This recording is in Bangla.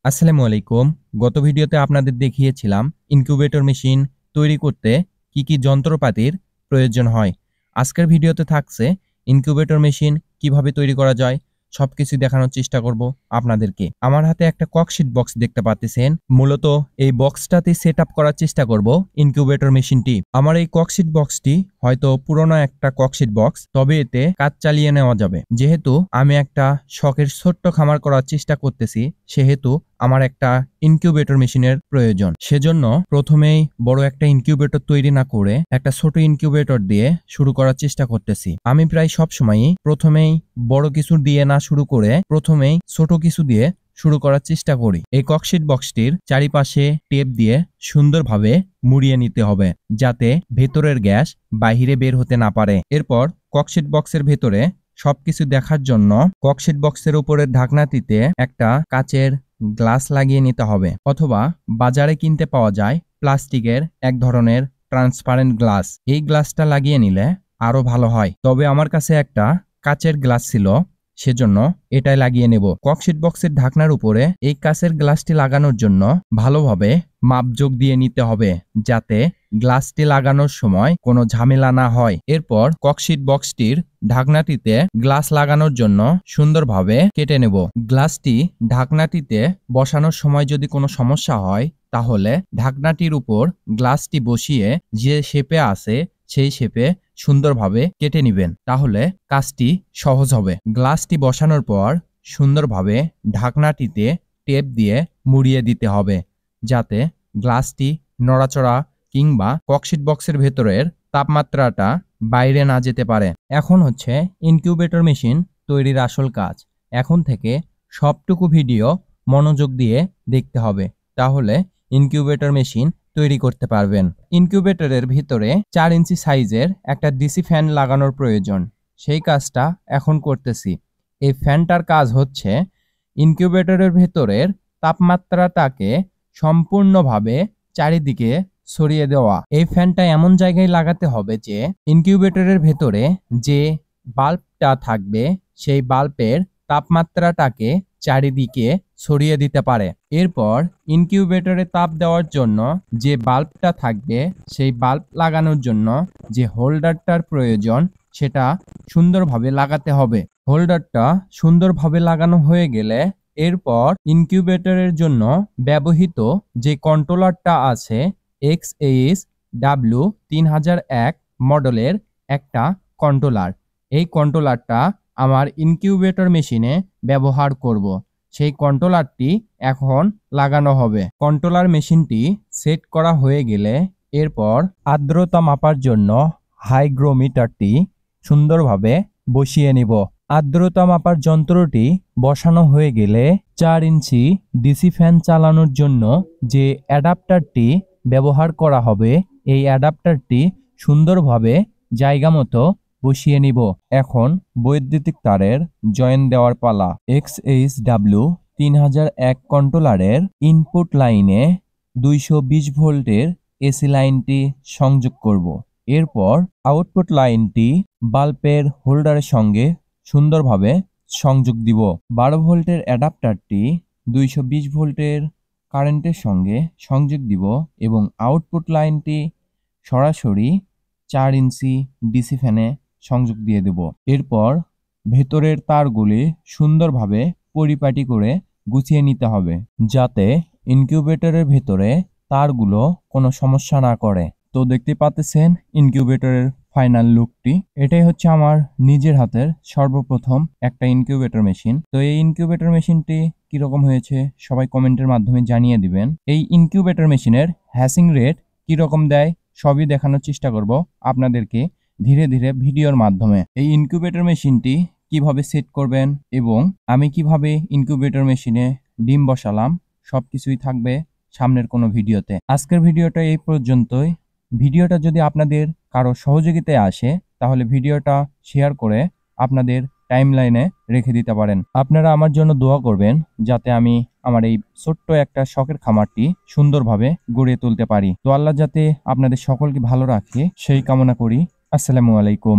আসসালামু আলাইকুম। গত ভিডিওতে আপনাদের দেখিয়েছিলাম ইনকিউবেটর মেশিন তৈরি করতে কি কি যন্ত্রপাতির প্রয়োজন হয়। আজকের ভিডিওতে থাকছে ইনকিউবেটর মেশিন কিভাবে তৈরি করা যায় সবকিছু দেখানোর চেষ্টা করব আপনাদেরকে। আমার হাতে একটা ককশিট বক্স দেখতে পাচ্ছেন। মূলত এই বক্সটাতে সেটআপ করার চেষ্টা করব ইনকিউবেটর মেশিনটি। আমার এই ককশিট বক্সটি হয়তো পুরনো একটা ককশিট বক্স, তবে এতে কাজ চালিয়ে নেওয়া যাবে। যেহেতু আমি একটা শখের ছোট্ট খামার করার চেষ্টা করতেছি, সেহেতু আমার একটা ইনকিউবেটর মেশিনের প্রয়োজন। সেজন্য প্রথমেই বড় একটা ইনকিউবেটর তৈরি না করে একটা ছোট ইনকিউবেটর দিয়ে শুরু করার চেষ্টা করতেছি। আমি প্রায় সব সময়ই প্রথমেই বড় কিছু দিয়ে না শুরু করে প্রথমেই ছোট কিছু দিয়ে শুরু করার চেষ্টা করি। এই ককশিট বক্সটির চারিপাশে টেপ দিয়ে সুন্দরভাবে মুড়িয়ে নিতে হবে, যাতে ভেতরের গ্যাস বাহিরে বের হতে না পারে। এরপর ককশিট বক্সের ভেতরে সবকিছু দেখার জন্য ককশিট বক্সের উপরের ঢাকনাটিতে একটা কাচের গ্লাস লাগিয়ে নিতে হবে, অথবা বাজারে কিনতে পাওয়া যায় প্লাস্টিকের এক ধরনের ট্রান্সপারেন্ট গ্লাস। এই গ্লাসটা লাগিয়ে নিলে আরো ভালো হয়, তবে আমার কাছে একটা কাচের গ্লাস ছিল, সেজন্য এটাই লাগিয়ে নেব। ককশিট বক্সের ঢাকনার উপরে এই কাচের গ্লাসটি লাগানোর জন্য ভালোভাবে মাপজোক দিয়ে নিতে হবে, যাতে গ্লাসটি লাগানোর সময় কোনো ঝামেলা না হয়। এরপর ককশিট বক্সটির ঢাকনাটিতে গ্লাস লাগানোর জন্য সুন্দরভাবে কেটে নেব। গ্লাসটি ঢাকনাটিতে বসানোর সময় যদি কোনো সমস্যা হয়, তাহলে ঢাকনাটির উপর গ্লাসটি বসিয়ে যে শেপে আছে সেই শেপে সুন্দরভাবে কেটে নেবেন, তাহলে কাজটি সহজ হবে। গ্লাসটি বসানোর পর সুন্দরভাবে ঢাকনাটিতে টেপ দিয়ে মুড়িয়ে দিতে হবে, যাতে গ্লাসটি নড়াচড়া কিংবা ককশিট বক্সের ভেতরের তাপমাত্রাটা বাইরে না যেতে পারে। এখন হচ্ছে ইনকিউবেটর মেশিন তৈরির আসল কাজ। এখন থেকে সবটুকু ভিডিও মনোযোগ দিয়ে দেখতে হবে, তাহলে ইনকিউবেটর মেশিন তৈরি করতে পারবেন। ইনকিউবেটরের ভিতরে 4 ইঞ্চি সাইজের একটা ডিসি ফ্যান লাগানোর প্রয়োজন। সেই কাজটা এখন করতেছি। এই ফ্যানটার কাজ হচ্ছে ইনকিউবেটরের ভেতরের তাপমাত্রাটাকে সম্পূর্ণভাবে চারিদিকে ছড়িয়ে দেওয়া। এই ফ্যানটা এমন জায়গায় লাগাতে হবে যে ইনকিউবেটরের ভেতরে যে বাল্বটা থাকবে সেই বাল্বের তাপমাত্রাটাকে চারিদিকে ছড়িয়ে দিতে পারে। এরপর ইনকিউবেটরে তাপ দেওয়ার জন্য যে বাল্বটা থাকবে সেই বাল্ব লাগানোর জন্য যে হোল্ডারটার প্রয়োজন সেটা সুন্দরভাবে লাগাতে হবে। হোল্ডারটা সুন্দরভাবে লাগানো হয়ে গেলে এরপর ইনকিউবেটরের জন্য ব্যবহৃত যে কন্ট্রোলারটা আছে XHW3001 মডেলের একটা কন্ট্রোলার, এই কন্ট্রোলারটা আমার ইনকিউবেটর মেশিনে ব্যবহার করব। সেই কন্ট্রোলারটি এখন লাগানো হবে। কন্ট্রোলার মেশিনটি সেট করা হয়ে গেলে এরপর আর্দ্রতা মাপার জন্য হাইগ্রোমিটারটি সুন্দরভাবে বসিয়ে নিব। আর্দ্রতা মাপার যন্ত্রটি বসানো হয়ে গেলে 4 ইঞ্চি ডিসি ফ্যান চালানোর জন্য যে অ্যাডাপ্টারটি ব্যবহার করা হবে এই অ্যাডাপ্টারটি সুন্দরভাবে জায়গা মতো বসিয়ে নিব। এখন বৈদ্যুতিক তারের জয়েন দেওয়ার পালা। XHW3001 কন্ট্রোলারের ইনপুট লাইনে 220 ভোল্টের এসি লাইনটি সংযোগ করব। এরপর আউটপুট লাইনটি বাল্বের হোল্ডারের সঙ্গে সুন্দরভাবে সংযোগ দিব। 12 ভোল্টের অ্যাডাপ্টারটি 220 ভোল্টের কারেন্টের সঙ্গে সংযোগ দিব এবং আউটপুট লাইনটি সরাসরি 4 ইঞ্চি ডিসি ফ্যানে সংযোগ দিয়ে দেব। এরপর ভেতরের তারগুলি সুন্দরভাবে পরিপাটি করে গুছিয়ে নিতে হবে, যাতে ইনকিউবেটরের ভেতরে তারগুলো কোনো সমস্যা না করে। তো দেখতে পাচ্ছেন ইনকিউবেটরের ফাইনাল লুকটি। এটাই হচ্ছে আমার নিজের হাতের সর্বপ্রথম একটা ইনকিউবেটর মেশিন। তো এই ইনকিউবেটর মেশিনটি কিরকম হয়েছে সবাই কমেন্টের মাধ্যমে জানিয়ে দিবেন। এই ইনকিউবেটর মেশিনের হ্যাশিং রেট কিরকম দেয় সবই দেখানোর চেষ্টা করব আপনাদেরকে ধীরে ধীরে ভিডিওর মাধ্যমে। এই ইনকিউবেটর মেশিনটি কিভাবে সেট করবেন এবং আমি কিভাবে ইনকিউবেটর মেশিনে ডিম বসালাম সবকিছুই থাকবে সামনের কোনো ভিডিওতে। আজকের ভিডিওটা এই পর্যন্তই। ভিডিওটা যদি আপনাদের কারো সহযোগিতায় আসে তাহলে ভিডিওটা শেয়ার করে আপনাদের টাইমলাইনে রেখে দিতে পারেন। আপনারা আমার জন্য দোয়া করবেন যাতে আমি আমার এই ছোট্ট একটা শখের খামারটি সুন্দরভাবে গড়ে তুলতে পারি। তো আল্লাহ যাতে আপনাদের সকলকে ভালো রাখে সেই কামনা করি। আসসালামু আলাইকুম।